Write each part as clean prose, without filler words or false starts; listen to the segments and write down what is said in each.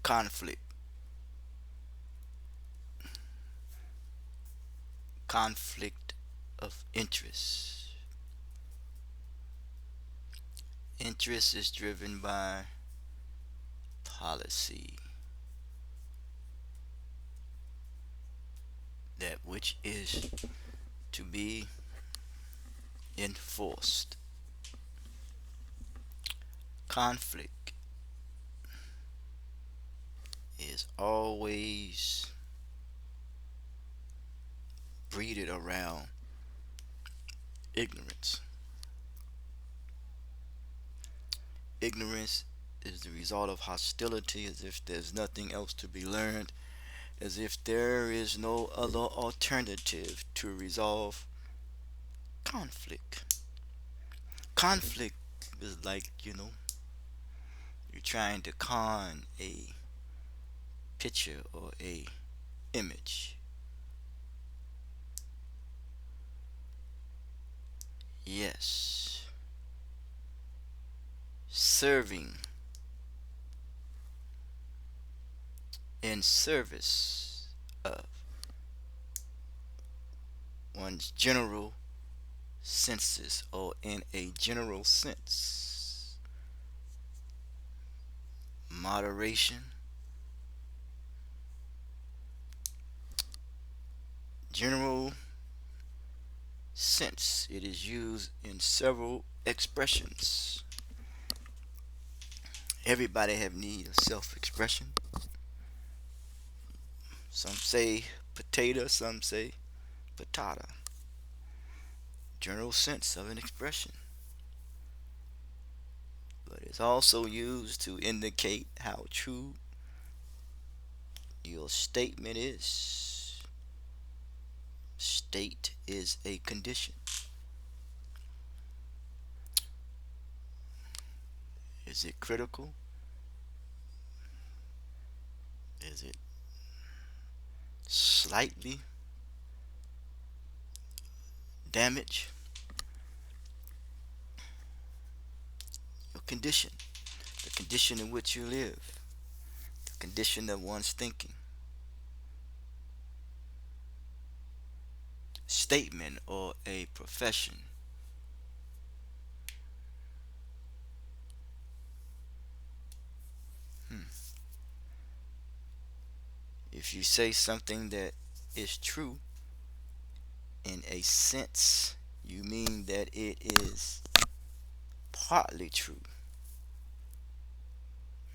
Conflict. Conflict of interest. Interest is driven by policy, that which is to be enforced. Conflict is always breeded around ignorance. Ignorance is the result of hostility, as if there's nothing else to be learned, as if there is no other alternative to resolve conflict. Conflict is like, you're trying to con a picture or a image. Yes, serving in service of one's general senses, or in a general sense. Moderation, general sense. It is used in several expressions. Everybody have need of self-expression. Some say potato, some say patata. General sense of an expression. But it's also used to indicate how true your statement is. State is a condition. Is it critical? Is it slightly damaged? Your condition, the condition in which you live, the condition of one's thinking. Statement or a profession. Hmm. If you say something that is true, in a sense, you mean that it is partly true.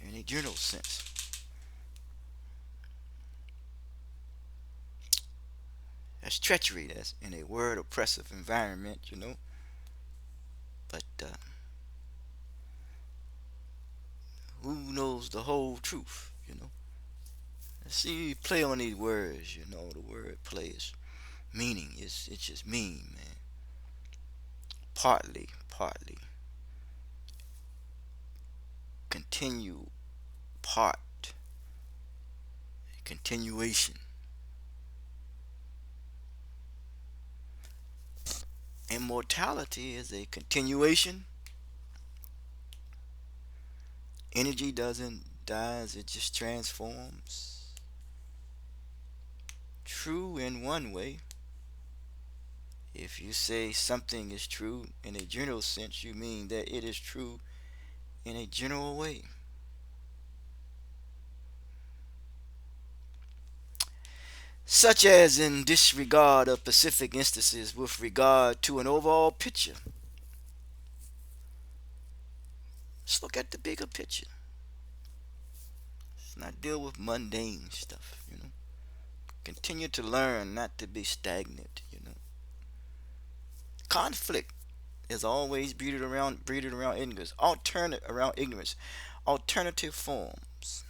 In a general sense, that's treachery. That's in a word oppressive environment. But who knows the whole truth? See, play on these words. The word play is meaning. It's just mean, man. Partly, continue, part, continuation. Immortality is a continuation. Energy doesn't die, it just transforms. True in one way. If you say something is true in a general sense, you mean that it is true in a general way. Such as in disregard of specific instances with regard to an overall picture. Let's look at the bigger picture. Let's not deal with mundane stuff. Continue to learn, not to be stagnant. Conflict is always breeded around ignorance. Alternative forms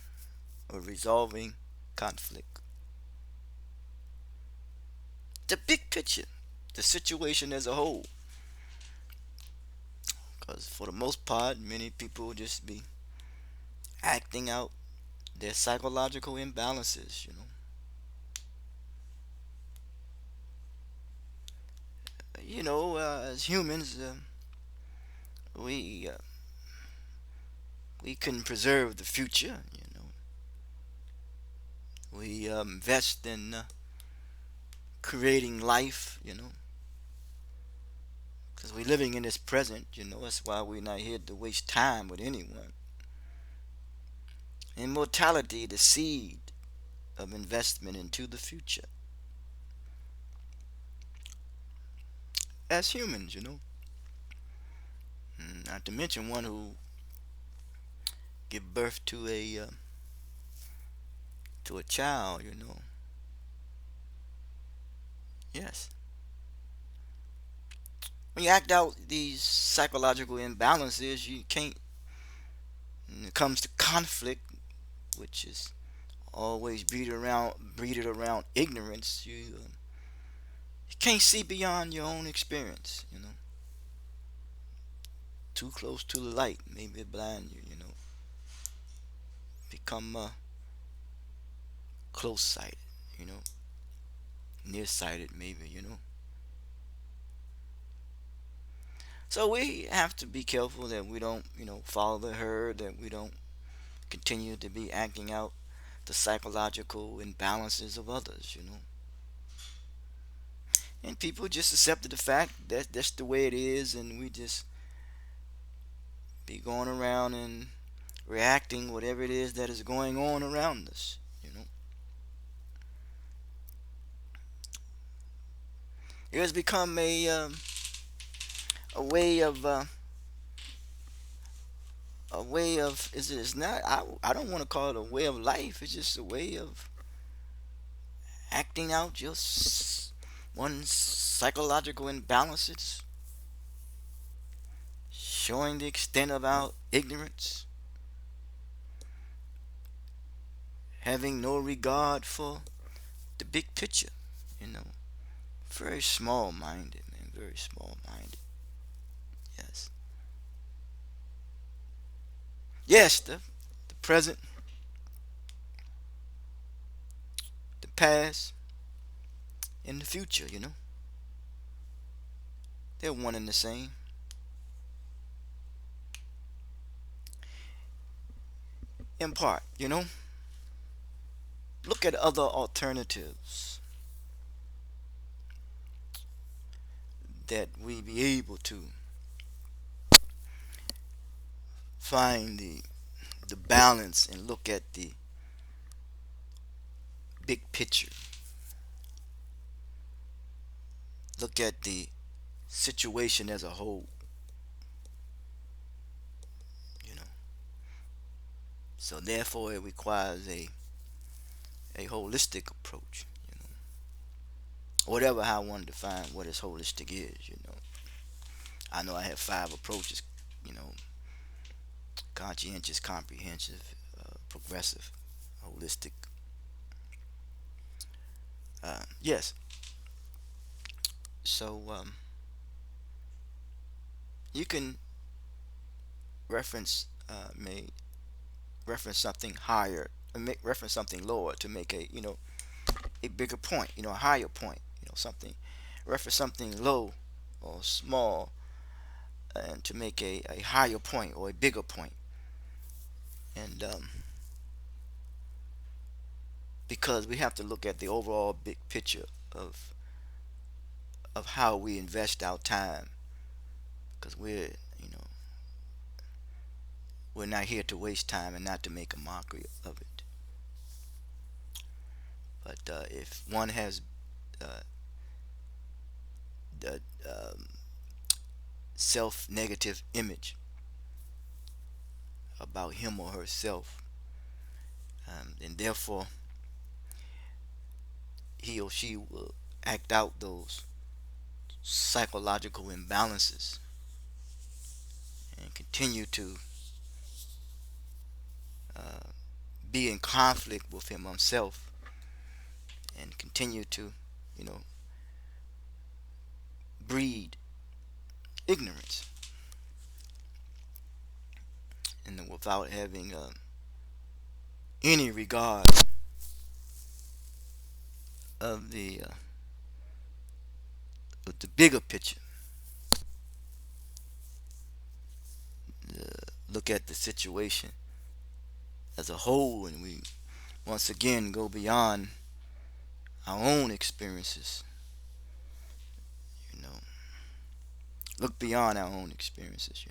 of resolving conflict. The big picture, the situation as a whole. Because for the most part, many people just be acting out their psychological imbalances. As humans, we we can preserve the future. We invest in creating life, because we're living in this present, that's why we're not here to waste time with anyone. Immortality, the seed of investment into the future. As humans, not to mention one who give birth to a child, Yes. When you act out these psychological imbalances, you can't. When it comes to conflict, which is always breeded around ignorance, you can't see beyond your own experience. Too close to the light, maybe it blind you. Become close sighted. You know, nearsighted, maybe. So we have to be careful that we don't, follow the herd, that we don't continue to be acting out the psychological imbalances of others. And people just accepted the fact that that's the way it is, and we just be going around and reacting whatever it is that is going on around us. It has become a way of it's not, I don't want to call it a way of life. It's just a way of acting out just one's psychological imbalances, showing the extent of our ignorance, having no regard for the big picture. You know, very small minded, man. Very small minded. Yes. Yes, the present, the past, and the future. They're one and the same. In part. Look at other alternatives that we be able to find the balance and look at the big picture. Look at the situation as a whole. You know. So therefore, it requires a holistic approach. Whatever how I want to define what is holistic is. I know I have five approaches. You know, conscientious, comprehensive, progressive, holistic. Yes. So you can reference may reference something higher, make reference something lower to make a bigger point. A higher point. Something reference something low or small and to make a higher point or a bigger point. And because we have to look at the overall big picture of how we invest our time, because we're not here to waste time and not to make a mockery of it. But if one has uh, the self-negative image about him or herself, and therefore he or she will act out those psychological imbalances and continue to uh, be in conflict with him himself and continue to, you know, breed ignorance and without having any regard of the bigger picture. Look at the situation as a whole, and we once again go beyond our own experiences, you know, look beyond our own experiences,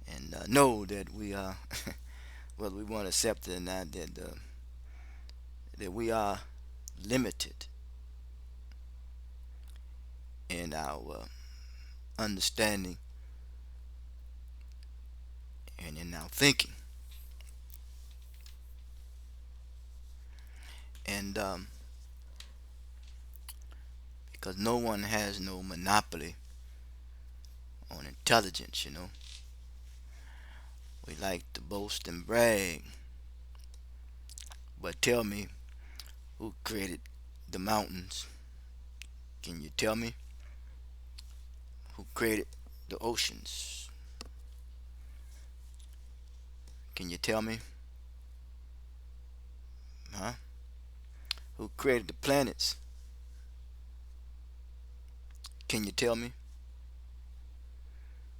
and know that we are, whether we want to accept it or not, that we are limited in our understanding and in our thinking. And because no one has no monopoly on intelligence, we like to boast and brag. But tell me, who created the mountains? Can you tell me who created the oceans? Can you tell me? Huh? Who created the planets? Can you tell me?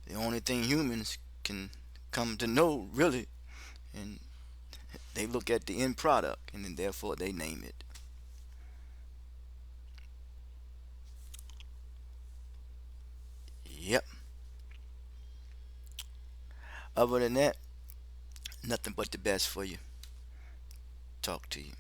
The only thing humans can come to know, really, and they look at the end product and then therefore they name it. Yep. Other than that, nothing but the best for you. Talk to you.